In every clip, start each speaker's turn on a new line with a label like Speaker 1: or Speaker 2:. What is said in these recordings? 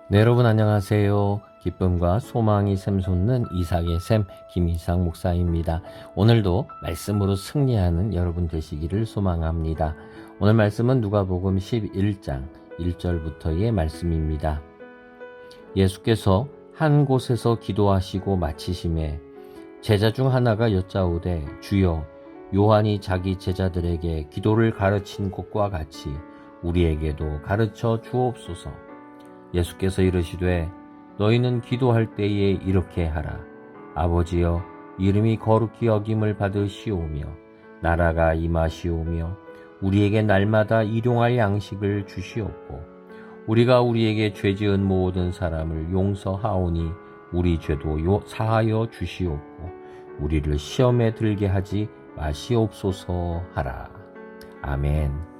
Speaker 1: 네, 여러분 안녕하세요. 기쁨과 소망이 샘솟는 이삭의 샘 김이삭 목사입니다. 오늘도 말씀으로 승리하는 여러분 되시기를 소망합니다. 오늘 말씀은 누가복음 11장 1절부터의 말씀입니다. 예수께서 한 곳에서 기도하시고 마치심에 제자 중 하나가 여짜오되 주여 요한이 자기 제자들에게 기도를 가르친 것과 같이 우리에게도 가르쳐 주옵소서. 예수께서 이르시되 너희는 기도할 때에 이렇게 하라. 아버지여 이름이 거룩히 여김을 받으시오며 나라가 임하시오며 우리에게 날마다 일용할 양식을 주시옵고 우리가 우리에게 죄지은 모든 사람을 용서하오니 우리 죄도 사하여 주시옵고 우리를 시험에 들게 하지 마시옵소서 하라. 아멘.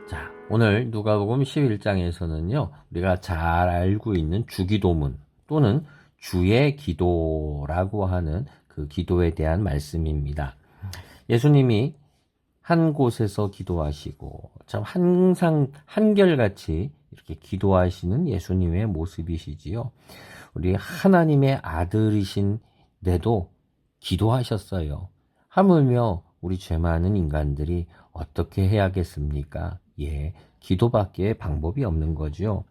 Speaker 1: 자, 오늘 누가복음 11장에서는요, 우리가 잘 알고 있는 주기도문 또는 주의 기도라고 하는 그 기도에 대한 말씀입니다. 예수님이 한 곳에서 기도하시고 참 항상 한결같이 이렇게 기도하시는 예수님의 모습이시지요. 우리 하나님의 아들이신데도 기도하셨어요. 하물며 우리 죄 많은 인간들이 어떻게 해야겠습니까? 기도밖에 방법이 없는 거죠.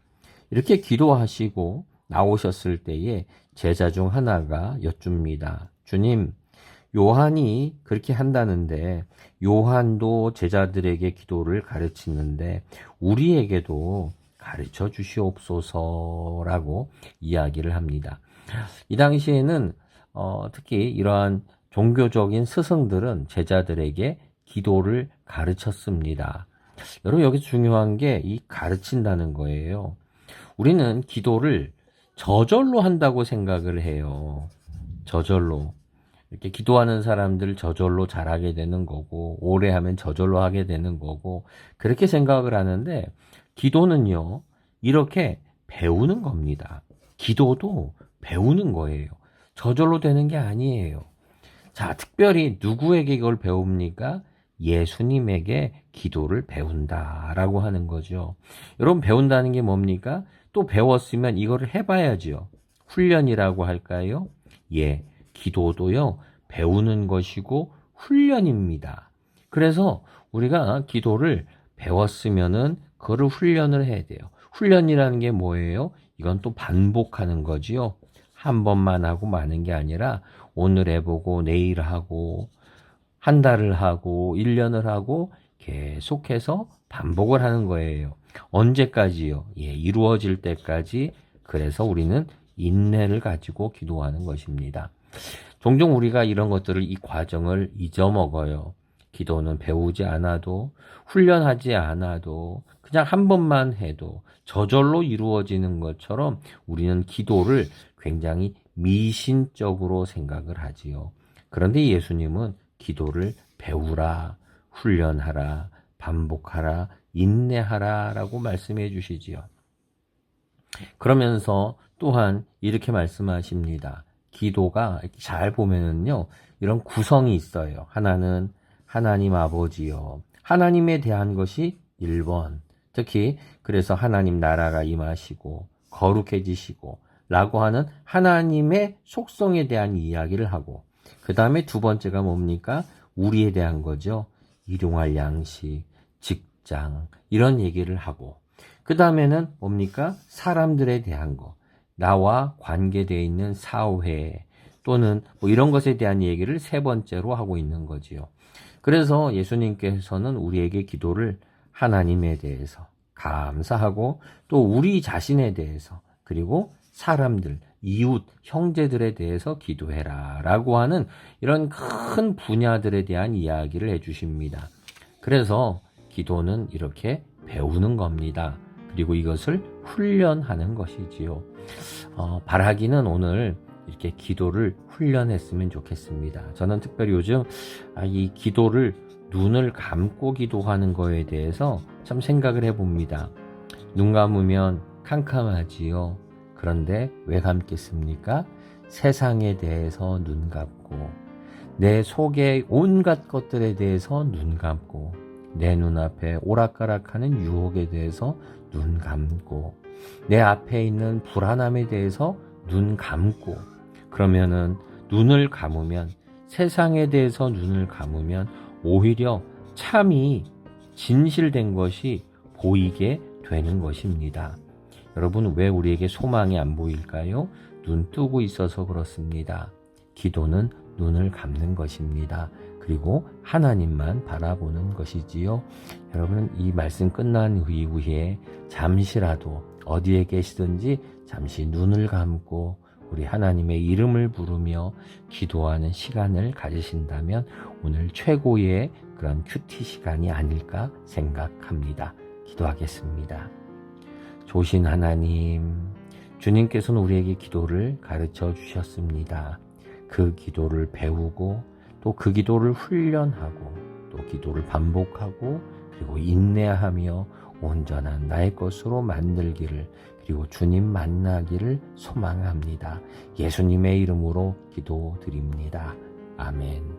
Speaker 1: 이렇게 기도하시고 나오셨을 때에 제자 중 하나가 여쭙니다. 주님, 요한이 그렇게 한다는데 요한도 제자들에게 기도를 가르치는데 우리에게도 가르쳐 주시옵소서라고 이야기를 합니다. 이 당시에는 특히 이러한 종교적인 스승들은 제자들에게 기도를 가르쳤습니다. 여러분, 여기서 중요한 게 이 가르친다는 거예요. 우리는 기도를 저절로 한다고 생각을 해요. 저절로. 이렇게 기도하는 사람들 저절로 잘하게 되는 거고, 오래 하면 저절로 하게 되는 거고, 그렇게 생각을 하는데, 기도는요, 이렇게 배우는 겁니다. 기도도 배우는 거예요. 저절로 되는 게 아니에요. 자, 특별히 누구에게 이걸 배웁니까? 예수님에게 기도를 배운다라고 하는 거죠. 여러분, 배운다는 게 뭡니까? 또 배웠으면 이거를 해봐야죠. 훈련이라고 할까요? 기도도요, 배우는 것이고 훈련입니다. 그래서 우리가 기도를 배웠으면은 그거를 훈련을 해야 돼요. 훈련이라는 게 뭐예요? 이건 또 반복하는 거지요. 한 번만 하고 마는 게 아니라 오늘 해보고 내일 하고 한 달을 하고 1년을 하고 계속해서 반복을 하는 거예요. 언제까지요? 이루어질 때까지. 그래서 우리는 인내를 가지고 기도하는 것입니다. 종종 우리가 이런 것들을, 이 과정을 잊어먹어요. 기도는 배우지 않아도, 훈련하지 않아도, 그냥 한 번만 해도 저절로 이루어지는 것처럼 우리는 기도를 굉장히 미신적으로 생각을 하지요. 그런데 예수님은 기도를 배우라, 훈련하라, 반복하라, 인내하라 라고 말씀해 주시지요. 그러면서 또한 이렇게 말씀하십니다. 기도가 잘 보면은요, 이런 구성이 있어요. 하나는 하나님 아버지요. 하나님에 대한 것이 1번. 특히 그래서 하나님 나라가 임하시고 거룩해지시고 라고 하는 하나님의 속성에 대한 이야기를 하고, 그 다음에 두 번째가 뭡니까? 우리에 대한 거죠. 일용할 양식, 직장, 이런 얘기를 하고, 그 다음에는 뭡니까? 사람들에 대한 거, 나와 관계되어 있는 사회 또는 뭐 이런 것에 대한 얘기를 세 번째로 하고 있는 거지요. 그래서 예수님께서는 우리에게 기도를 하나님에 대해서 감사하고 또 우리 자신에 대해서 그리고 사람들, 이웃, 형제들에 대해서 기도해라 라고 하는 이런 큰 분야들에 대한 이야기를 해주십니다. 그래서 기도는 이렇게 배우는 겁니다. 그리고 이것을 훈련하는 것이지요. 바라기는 오늘 이렇게 기도를 훈련했으면 좋겠습니다. 저는 특별히 요즘 이 기도를 눈을 감고 기도하는 거에 대해서 참 생각을 해봅니다. 눈 감으면 캄캄하지요. 그런데 왜 감겠습니까? 세상에 대해서 눈 감고 내 속에 온갖 것들에 대해서 눈 감고 내 눈앞에 오락가락하는 유혹에 대해서 눈 감고, 내 앞에 있는 불안함에 대해서 눈 감고, 그러면은 눈을 감으면, 세상에 대해서 눈을 감으면 오히려 참이 진실된 것이 보이게 되는 것입니다. 여러분, 왜 우리에게 소망이 안 보일까요? 눈 뜨고 있어서 그렇습니다. 기도는 눈을 감는 것입니다. 그리고 하나님만 바라보는 것이지요. 여러분, 이 말씀 끝난 이후에 잠시라도 어디에 계시든지 잠시 눈을 감고 우리 하나님의 이름을 부르며 기도하는 시간을 가지신다면 오늘 최고의 그런 큐티 시간이 아닐까 생각합니다. 기도하겠습니다. 조신 하나님, 주님께서는 우리에게 기도를 가르쳐 주셨습니다. 그 기도를 배우고 또 그 기도를 훈련하고 또 기도를 반복하고 그리고 인내하며 온전한 나의 것으로 만들기를, 그리고 주님 만나기를 소망합니다. 예수님의 이름으로 기도드립니다. 아멘.